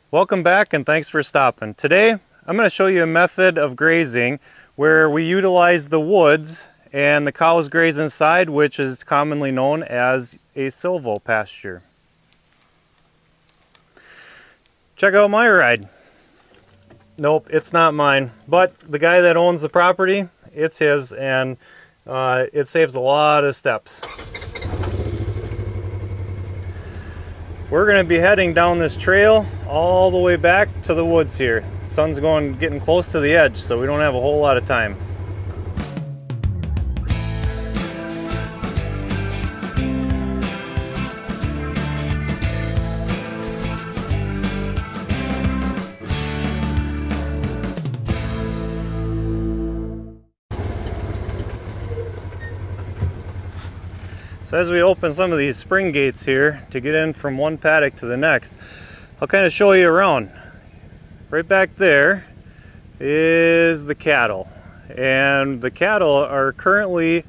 Welcome back and thanks for stopping. Today I'm going to show you a method of grazing where we utilize the woods and the cows graze inside, which is commonly known as a silvopasture. Check out my ride. Nope, it's not mine, but the guy that owns the property, it's his, and it saves a lot of steps. We're going to be heading down this trail all the way back to the woods here. The sun's getting close to the edge, so we don't have a whole lot of time. So as we open some of these spring gates here to get in from one paddock to the next, I'll kind of show you around. Right back there is the cattle, and the cattle are currently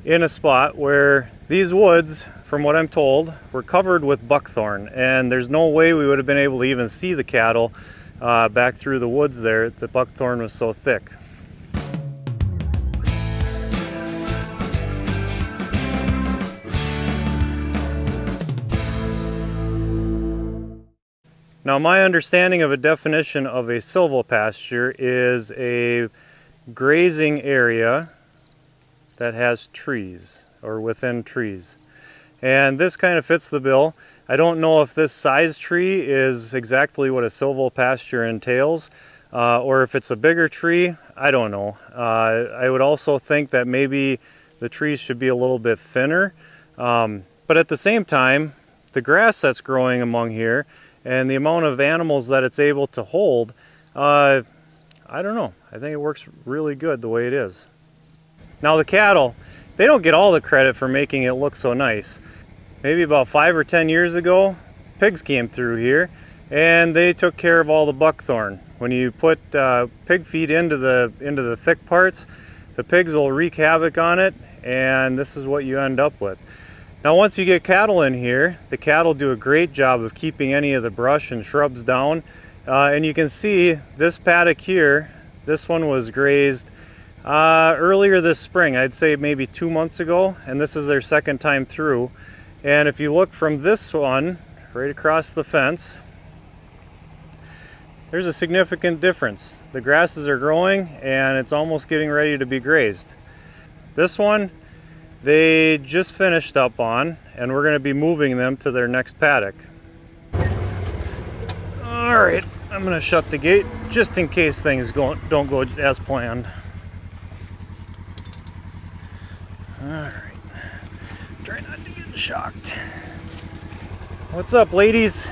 in a spot where these woods, from what I'm told, were covered with buckthorn, and there's no way we would have been able to even see the cattle back through the woods there. The buckthorn was so thick. Now, my understanding of a definition of a silvopasture is a grazing area that has trees or within trees. And this kind of fits the bill. I don't know if this size tree is exactly what a silvopasture entails, or if it's a bigger tree. I don't know. I would also think that maybe the trees should be a little bit thinner. But at the same time, the grass that's growing among here and the amount of animals that it's able to hold, I don't know. I think it works really good the way it is. Now the cattle, they don't get all the credit for making it look so nice. Maybe about 5 or 10 years ago, pigs came through here and they took care of all the buckthorn. When you put pig feed into the thick parts, the pigs will wreak havoc on it, and this is what you end up with. Now once you get cattle in here, the cattle do a great job of keeping any of the brush and shrubs down. And you can see this paddock here, this one was grazed earlier this spring, I'd say maybe 2 months ago, and this is their second time through. And if you look from this one, right across the fence, there's a significant difference. The grasses are growing and it's almost getting ready to be grazed. This one, they just finished up on, and we're going to be moving them to their next paddock. Alright, I'm going to shut the gate just in case things don't go as planned. Alright, try not to get shocked. What's up, ladies?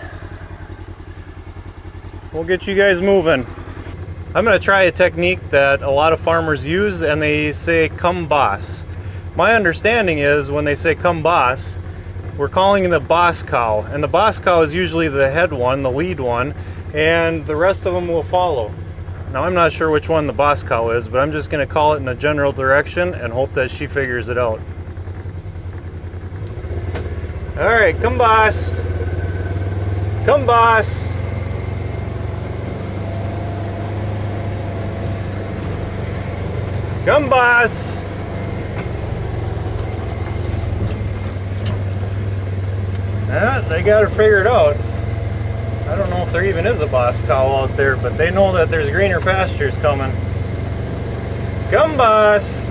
We'll get you guys moving. I'm going to try a technique that a lot of farmers use, and they say, "Come boss." My understanding is when they say "come boss," we're calling the boss cow, and the boss cow is usually the head one, the lead one, and the rest of them will follow. Now I'm not sure which one the boss cow is, but I'm just going to call it in a general direction and hope that she figures it out. Alright, come boss. Come boss. Come boss. Yeah, they got her figured out. I don't know if there even is a boss cow out there, but they know that there's greener pastures coming. Come, boss.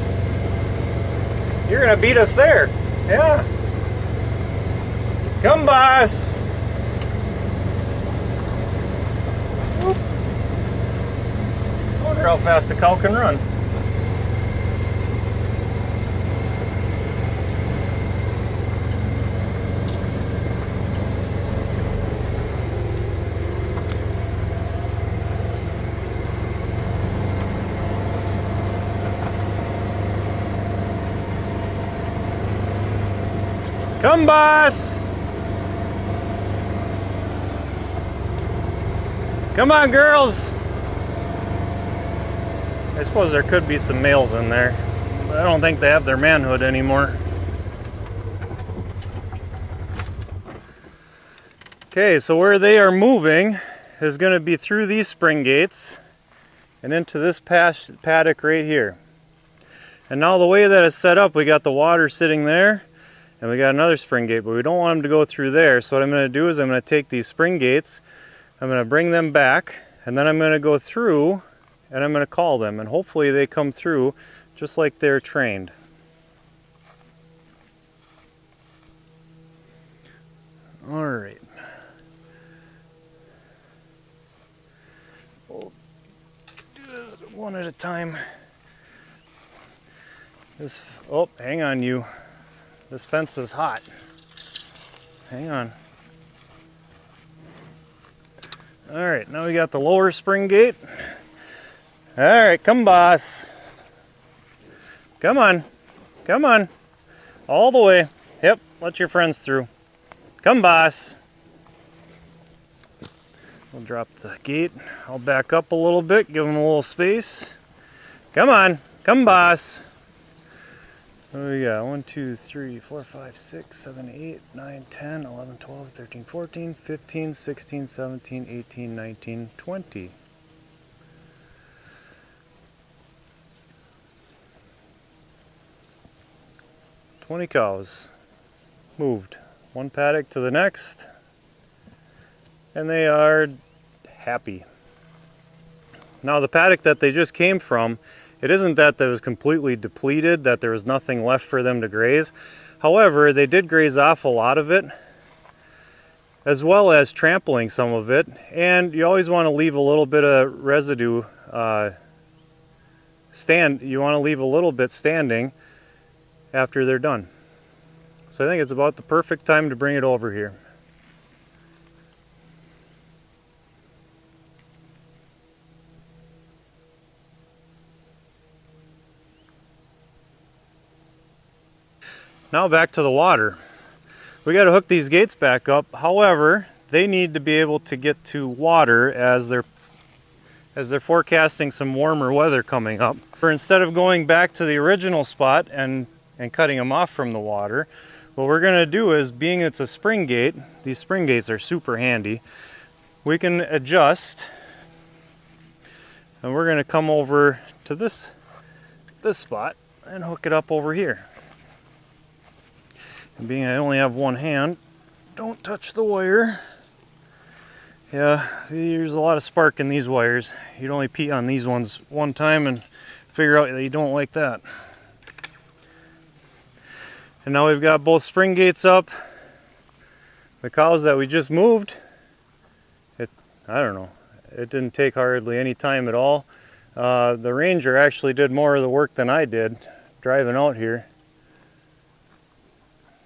You're gonna beat us there. Yeah. Come, boss. Whoop. I wonder how fast a cow can run. Come, boss! Come on, girls! I suppose there could be some males in there, but I don't think they have their manhood anymore. Okay, so where they are moving, is going to be through these spring gates and into this paddock right here. And now the way that it's set up, we got the water sitting there and we got another spring gate, but we don't want them to go through there. So what I'm going to do is I'm going to take these spring gates, I'm going to bring them back, and then I'm going to go through and I'm going to call them, and hopefully they come through just like they're trained. All right. We'll do it one at a time. Oh, hang on you. This fence is hot. Hang on. All right, now we got the lower spring gate. All right, come boss. Come on, come on. All the way. Yep, let your friends through. Come boss. We'll drop the gate. I'll back up a little bit, give them a little space. Come on, come boss. What do we got? 1, 2, 3, 4, 5, 6, 7, 8, 9, 10, 11, 12, 13, 14, 15, 16, 17, 18, 19, 20. 20 cows moved. One paddock to the next, and they are happy. Now the paddock that they just came from, it isn't that it was completely depleted, that there was nothing left for them to graze. However, they did graze off a lot of it, as well as trampling some of it, and you always want to leave a little bit of residue you want to leave a little bit standing after they're done. So I think it's about the perfect time to bring it over here. Now back to the water. We got to hook these gates back up. However, they need to be able to get to water as they're forecasting some warmer weather coming up. Instead of going back to the original spot and cutting them off from the water, what we're going to do is, being it's a spring gate, these spring gates are super handy, we can adjust, and we're going to come over to this spot and hook it up over here. And being I only have one hand, don't touch the wire. Yeah, there's a lot of spark in these wires. You'd only pee on these ones one time and figure out that you don't like that. And now we've got both spring gates up. The cows that we just moved, I don't know, it didn't take hardly any time at all. The ranger actually did more of the work than I did driving out here.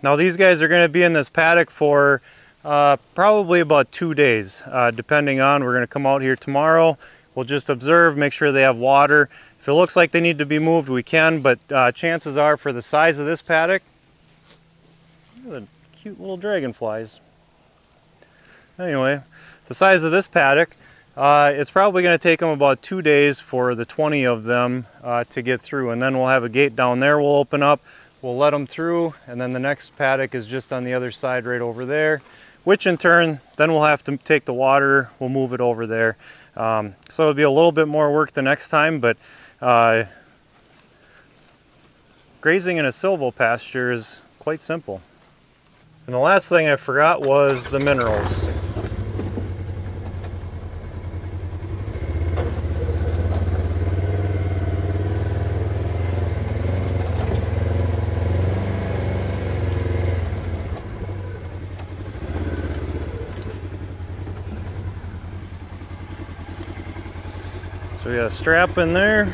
Now these guys are going to be in this paddock for probably about 2 days, depending on. We're going to come out here tomorrow. We'll just observe, make sure they have water. If it looks like they need to be moved, we can, but chances are, for the size of this paddock, look at the cute little dragonflies. Anyway, the size of this paddock, it's probably going to take them about 2 days for the 20 of them to get through, and then we'll have a gate down there we'll open up. We'll let them through, and then the next paddock is just on the other side right over there, which in turn, then we'll have to take the water, we'll move it over there. So it'll be a little bit more work the next time, but grazing in a silvopasture is quite simple. And the last thing I forgot was the minerals. So we got a strap in there.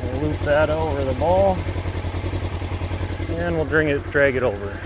We'll loop that over the ball, and we'll drag it over.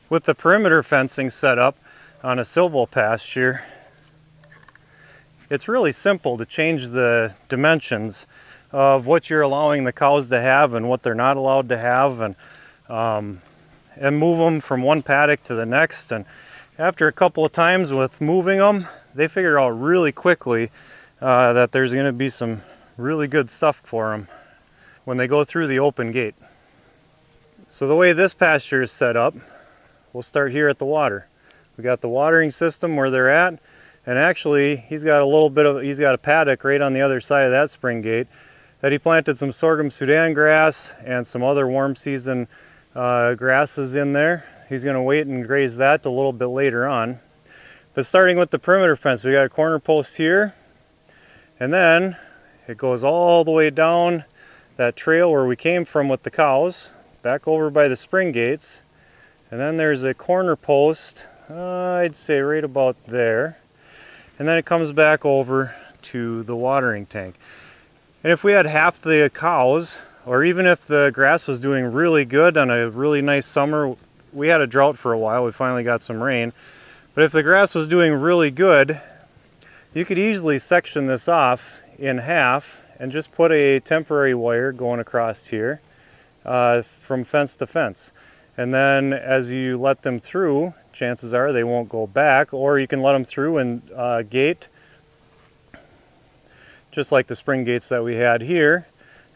With the perimeter fencing set up, on a silvopasture, it's really simple to change the dimensions of what you're allowing the cows to have and what they're not allowed to have, and move them from one paddock to the next. And after a couple of times with moving them, they figure out really quickly that there's going to be some really good stuff for them when they go through the open gate. So the way this pasture is set up, we'll start here at the water. We got the watering system where they're at, and actually he's got a paddock right on the other side of that spring gate that he planted some sorghum Sudan grass and some other warm season grasses in there. He's going to wait and graze that a little bit later on. But starting with the perimeter fence, we got a corner post here, and then it goes all the way down that trail where we came from with the cows, back over by the spring gates, and then there's a corner post, I'd say right about there, and then it comes back over to the watering tank. And if we had half the cows, or even if the grass was doing really good on a really nice summer, we had a drought for a while, we finally got some rain, but if the grass was doing really good, you could easily section this off in half and just put a temporary wire going across here from fence to fence. And then as you let them through, chances are they won't go back, or you can let them through and gate, just like the spring gates that we had here,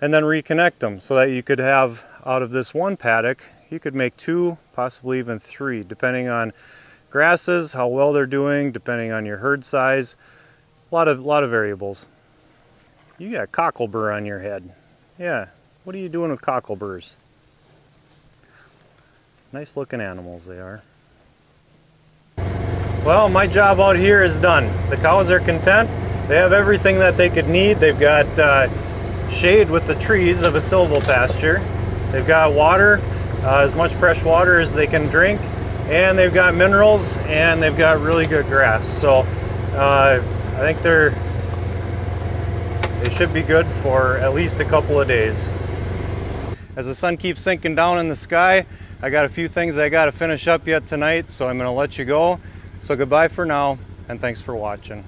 and then reconnect them so that you could have, out of this one paddock, you could make 2, possibly even 3, depending on grasses, how well they're doing, depending on your herd size. A lot of variables. You got cocklebur on your head. Yeah, what are you doing with cockleburs? Nice looking animals they are. Well, my job out here is done. The cows are content. They have everything that they could need. They've got shade with the trees of a silvopasture. They've got water, as much fresh water as they can drink, and they've got minerals, and they've got really good grass. So I think they should be good for at least a couple of days. As the sun keeps sinking down in the sky, I got a few things I got to finish up yet tonight, so I'm going to let you go. So goodbye for now, and thanks for watching.